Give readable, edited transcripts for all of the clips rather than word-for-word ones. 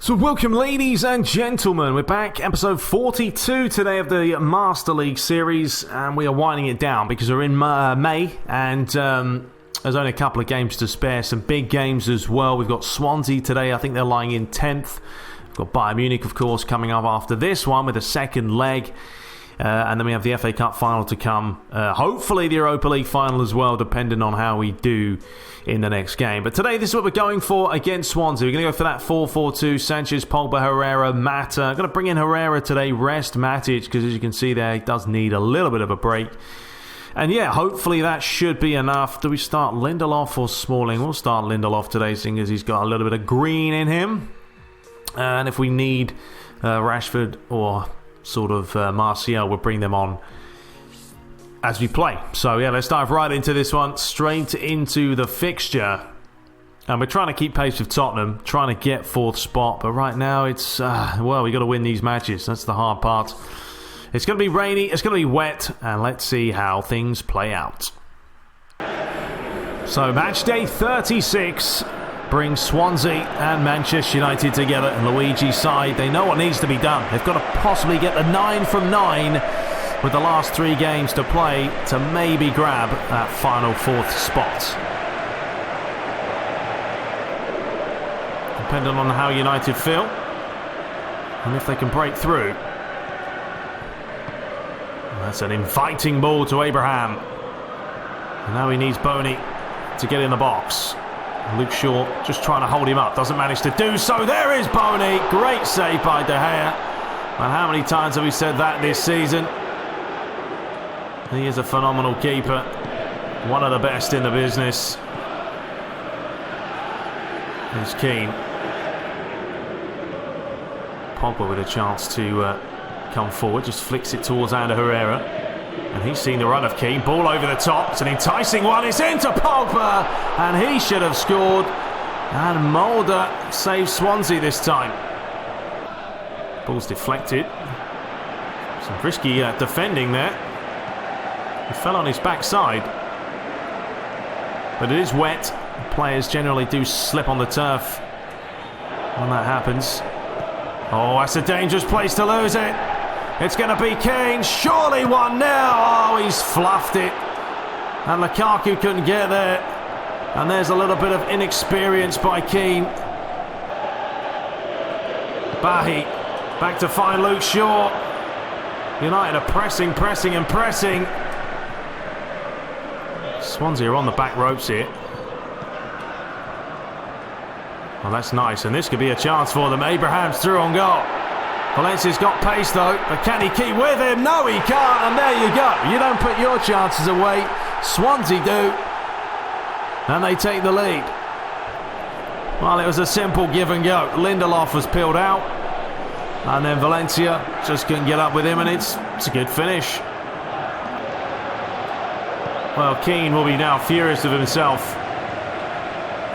So welcome ladies and gentlemen, we're back, episode 42 today of the Master League series, and we are winding it down because we're in May, and there's only a couple of games to spare, some big games as well. We've got Swansea today, I think they're lying in 10th. We've got Bayern Munich, of course, coming up after this one with a second leg. And then we have the FA Cup final to come. Hopefully the Europa League final as well, depending on how we do in the next game. But today, this is what we're going for against Swansea. We're going to go for that 4-4-2. Sanchez, Pogba, Herrera, Mata. I'm going to bring in Herrera today, rest Matic, because as you can see there, he does need a little bit of a break. And yeah, hopefully that should be enough. Do we start Lindelof or Smalling? We'll start Lindelof today, seeing as he's got a little bit of green in him. And if we need Rashford or sort of Martial, we'll bring them on as we play. So yeah, let's dive right into this one, straight into the fixture. And we're trying to keep pace with Tottenham, trying to get fourth spot, but right now it's well, we got to win these matches. That's the hard part. It's going to be rainy, it's going to be wet, and let's see how things play out. So match day 36 brings Swansea and Manchester United together, and Luigi's side, they know what needs to be done. They've got to possibly get the 9 from 9 with the last 3 games to play to maybe grab that final fourth spot. Depending on how United feel and if they can break through. That's an inviting ball to Abraham. And now he needs Boney to get in the box. Luke Shaw just trying to hold him up, doesn't manage to do so. There is Boney, great save by De Gea. And how many times have we said that this season? He is a phenomenal keeper, one of the best in the business. Here's Keane. Pogba with a chance to come forward, just flicks it towards Ander Herrera. And he's seen the run of Keane, ball over the top, it's an enticing one, it's into Pogba, and he should have scored. And Mulder saves Swansea this time. Ball's deflected. Some risky defending there. He fell on his backside. But it is wet. Players generally do slip on the turf when that happens. Oh, that's a dangerous place to lose it. It's going to be Keane. Surely 1-0. Oh, he's fluffed it. And Lukaku couldn't get there. And there's a little bit of inexperience by Keane. Bahi back to find Luke Shaw. United are pressing. Swansea are on the back ropes here. Well, that's nice, and this could be a chance for them. Abraham's through on goal. Valencia's got pace though, but can he keep with him? No, he can't, and there you go. You don't put your chances away. Swansea do, and they take the lead. Well, it was a simple give and go. Lindelof was peeled out, and then Valencia just couldn't get up with him, and it's a good finish. Well, Keane will be now furious with himself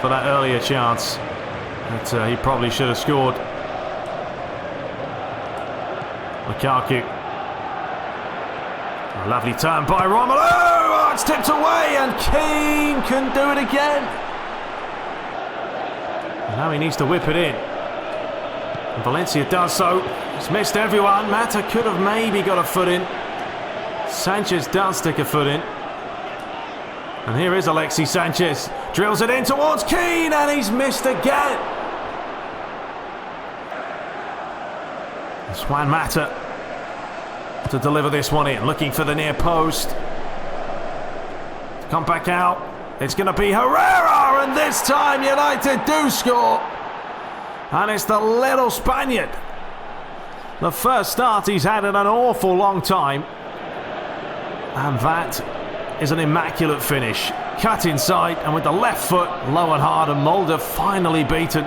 for that earlier chance. But he probably should have scored. Lukaku. A lovely turn by Romelu. Oh, it's tipped away, and Keane can do it again. And now he needs to whip it in. And Valencia does so. He's missed everyone. Mata could have maybe got a foot in. Sanchez does stick a foot in. And here is Alexis Sanchez. Drills it in towards Keane, and he's missed again. It's Juan Mata to deliver this one in. Looking for the near post. Come back out. It's going to be Herrera, and this time United do score. And it's the little Spaniard. The first start he's had in an awful long time. And that is an immaculate finish. Cut inside, and with the left foot, low and hard, and Mulder finally beaten.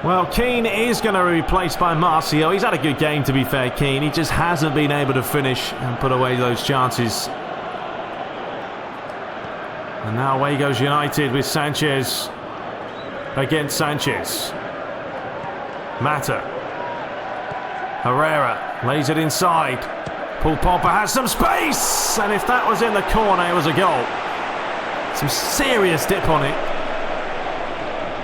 Well, Keane is going to be replaced by Martial. He's had a good game, to be fair, Keane. He just hasn't been able to finish and put away those chances. And now away goes United with Sanchez against Sanchez. Mata. Herrera lays it inside. Paul Pogba has some space, and if that was in the corner, it was a goal. Some serious dip on it.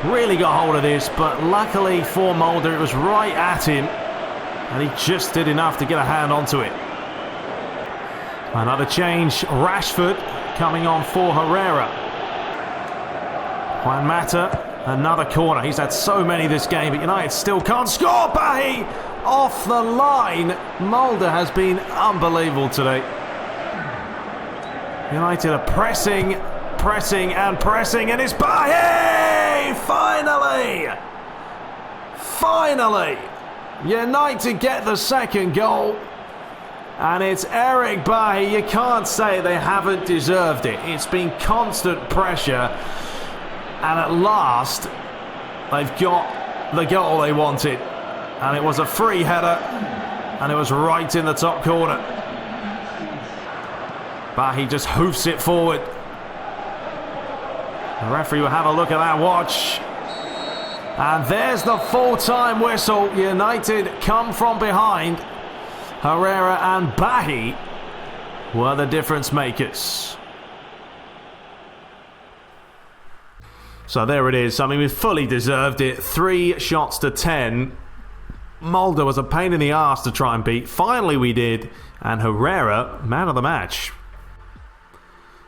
really got hold of this, but luckily for Mulder, it was right at him, and he just did enough to get a hand onto it. Another change, Rashford coming on for Herrera. Juan Mata, another corner. He's had so many this game, but United still can't score. Bahi off the line. Mulder has been unbelievable today. United are pressing, and it's Bahi! Finally! United get the second goal. And it's Eric Bahi. You can't say they haven't deserved it. It's been constant pressure. And at last, they've got the goal they wanted. And it was a free header. And it was right in the top corner. Bahi just hoofs it forward. The referee will have a look at that watch. And there's the full-time whistle. United come from behind. Herrera and Bahi were the difference makers. So there it is. I mean, we fully deserved it. 3 shots to 10. Mulder was a pain in the arse to try and beat. Finally we did. And Herrera, man of the match.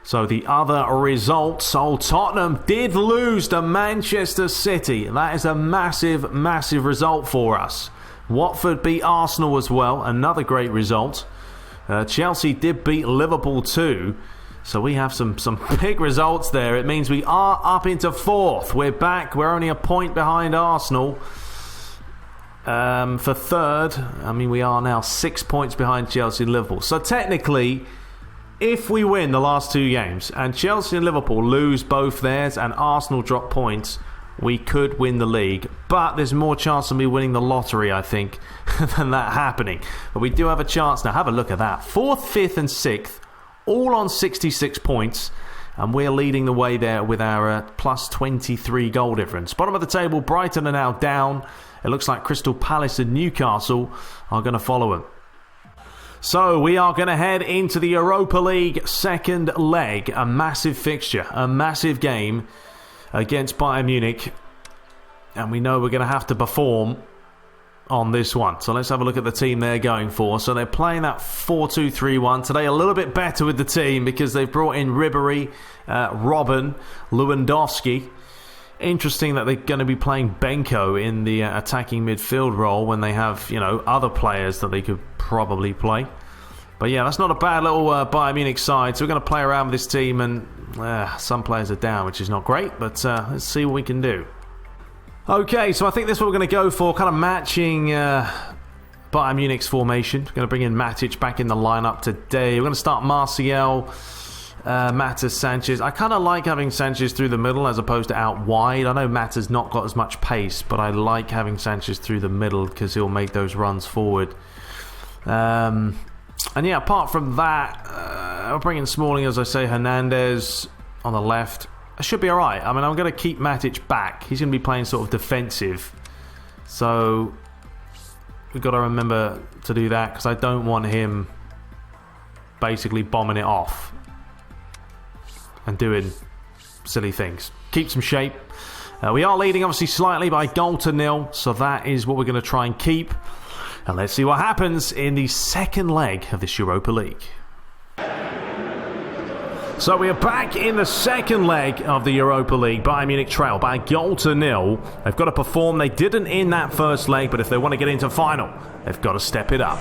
So the other results. Old Tottenham did lose to Manchester City. That is a massive, massive result for us. Watford beat Arsenal as well, another great result. Chelsea did beat Liverpool too, so we have some big results there. It means we are up into 4th. We're back, we're only a point behind Arsenal. For 3rd, I mean, we are now 6 points behind Chelsea and Liverpool. So technically, if we win the last 2 games, and Chelsea and Liverpool lose both theirs, and Arsenal drop points, we could win the league, but there's more chance of me winning the lottery, I think, than that happening. But we do have a chance now. Have a look at that. 4th, 5th and 6th, all on 66 points, and we're leading the way there with our plus 23 goal difference. Bottom of the table, Brighton are now down. It looks like Crystal Palace and Newcastle are going to follow them. So we are going to head into the Europa League second leg. A massive fixture, a massive game against Bayern Munich, and we know we're going to have to perform on this one. So let's have a look at the team they're going for. So they're playing that 4-2-3-1 today, a little bit better with the team because they've brought in Ribéry, Robben, Lewandowski. Interesting that they're going to be playing Benko in the attacking midfield role when they have, you know, other players that they could probably play. But yeah, that's not a bad little Bayern Munich side. So we're going to play around with this team, and some players are down, which is not great, but let's see what we can do. Okay, so I think this is what we're going to go for, kind of matching Bayern Munich's formation. We're going to bring in Matic back in the lineup today. We're going to start Martial, Matas, Sanchez. I kind of like having Sanchez through the middle as opposed to out wide. I know Matas not got as much pace, but I like having Sanchez through the middle because he'll make those runs forward. And yeah, apart from that, I'll bring in Smalling, as I say, Hernandez on the left. I should be alright. I mean, I'm going to keep Matic back. He's going to be playing sort of defensive. So we've got to remember to do that because I don't want him basically bombing it off and doing silly things. Keep some shape. We are leading, obviously, slightly by 1-0. So that is what we're going to try and keep. And let's see what happens in the second leg of this Europa League. So we are back in the second leg of the Europa League. Bayern Munich trail by 1-0. They've got to perform. They didn't in that first leg, but if they want to get into final, they've got to step it up.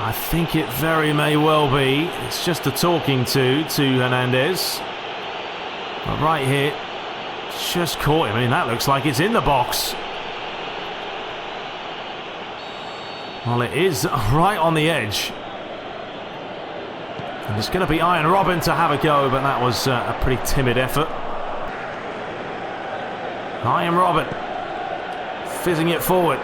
I think it very may well be. It's just a talking to Hernandez. But right here, just caught him. I mean, that looks like it's in the box. Well, it is right on the edge. And it's going to be Arjen Robben to have a go, but that was a pretty timid effort. Arjen Robben fizzing it forward.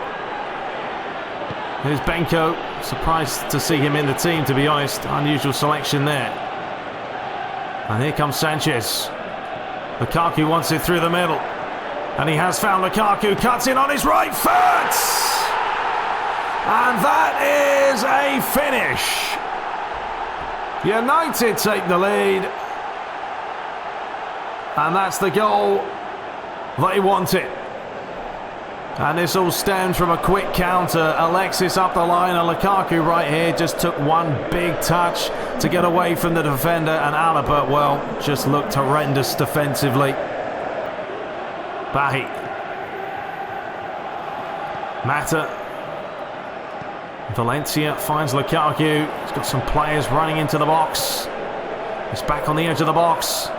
Here's Benko. Surprised to see him in the team, to be honest. Unusual selection there. And here comes Sanchez. Lukaku wants it through the middle. And he has found Lukaku. Cuts in on his right foot. And that is a finish. United take the lead. And that's the goal they wanted. And this all stems from a quick counter. Alexis up the line, and Lukaku right here just took one big touch to get away from the defender, and Alaba, well, just looked horrendous defensively. Bahi. Mata. Valencia finds Lukaku. He's got some players running into the box. He's back on the edge of the box.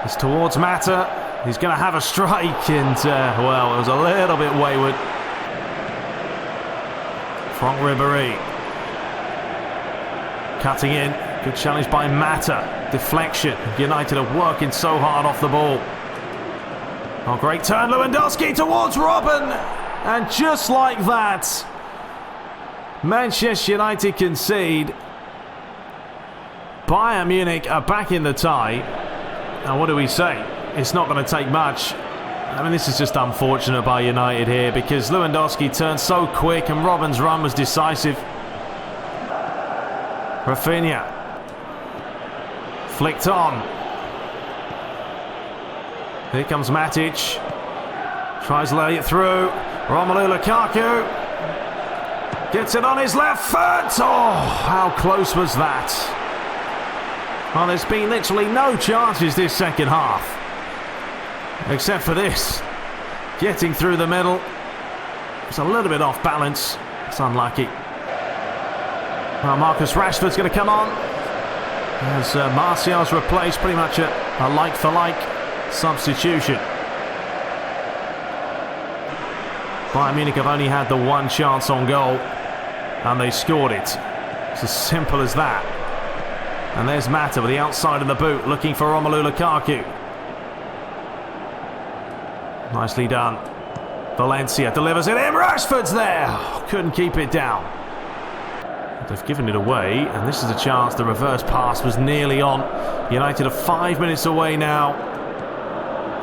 It's towards Mata. He's going to have a strike, and, well, it was a little bit wayward. Franck Ribéry. Cutting in. Good challenge by Mata. Deflection. United are working so hard off the ball. Oh, great turn. Lewandowski towards Robben. And just like that, Manchester United concede. Bayern Munich are back in the tie. And what do we say? It's not going to take much. I mean, this is just unfortunate by United here, because Lewandowski turned so quick and Robben's run was decisive. Rafinha. Flicked on. Here comes Matic. Tries to lay it through. Romelu Lukaku. Gets it on his left foot. Oh, how close was that? Well, there's been literally no chances this second half. Except for this. Getting through the middle. It's a little bit off balance. It's unlucky. Well, Marcus Rashford's going to come on. As Martial's replaced, pretty much a like-for-like substitution. Bayern Munich have only had the one chance on goal, and they scored it. It's as simple as that. And there's Mata with the outside of the boot, looking for Romelu Lukaku. Nicely done. Valencia delivers it in. Rashford's there. Couldn't keep it down. They've given it away, and this is a chance. The reverse pass was nearly on. United are 5 minutes away now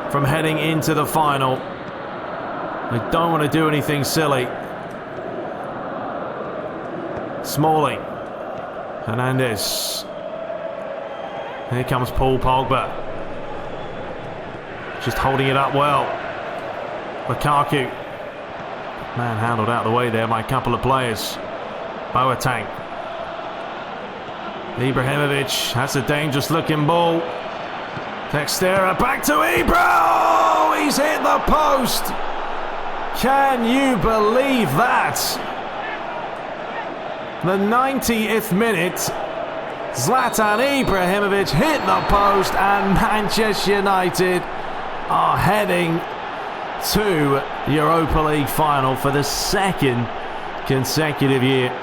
from heading into the final. They don't want to do anything silly. Smalling. Hernandez. Here comes Paul Pogba. Just holding it up well. Lukaku. Manhandled out of the way there by a couple of players. Boateng. Ibrahimovic. That's a dangerous looking ball. Textera back to Ibra. Oh, he's hit the post. Can you believe that? The 90th minute. Zlatan Ibrahimovic hit the post, and Manchester United are heading to Europa League Final for the second consecutive year.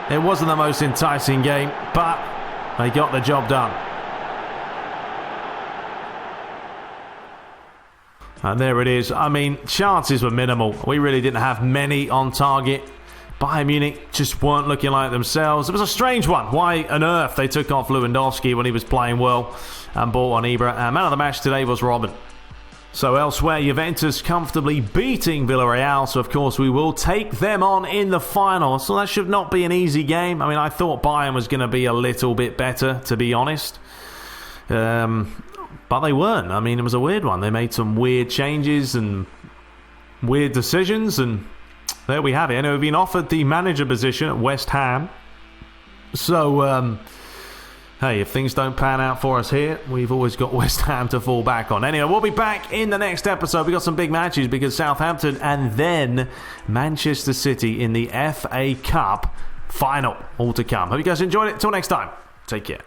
It wasn't the most enticing game, but they got the job done. And there it is. I mean, chances were minimal. We really didn't have many on target. Bayern Munich just weren't looking like themselves. It was a strange one. Why on earth they took off Lewandowski when he was playing well and bought on Ibra. And man of the match today was Robben. So elsewhere, Juventus comfortably beating Villarreal. So of course we will take them on in the final. So that should not be an easy game. I mean, I thought Bayern was going to be a little bit better, to be honest. But they weren't. I mean, it was a weird one. They made some weird changes and weird decisions, and there we have it. And we've been offered the manager position at West Ham. So, hey, if things don't pan out for us here, we've always got West Ham to fall back on. Anyway, we'll be back in the next episode. We've got some big matches because Southampton and then Manchester City in the FA Cup final all to come. Hope you guys enjoyed it. Till next time, take care.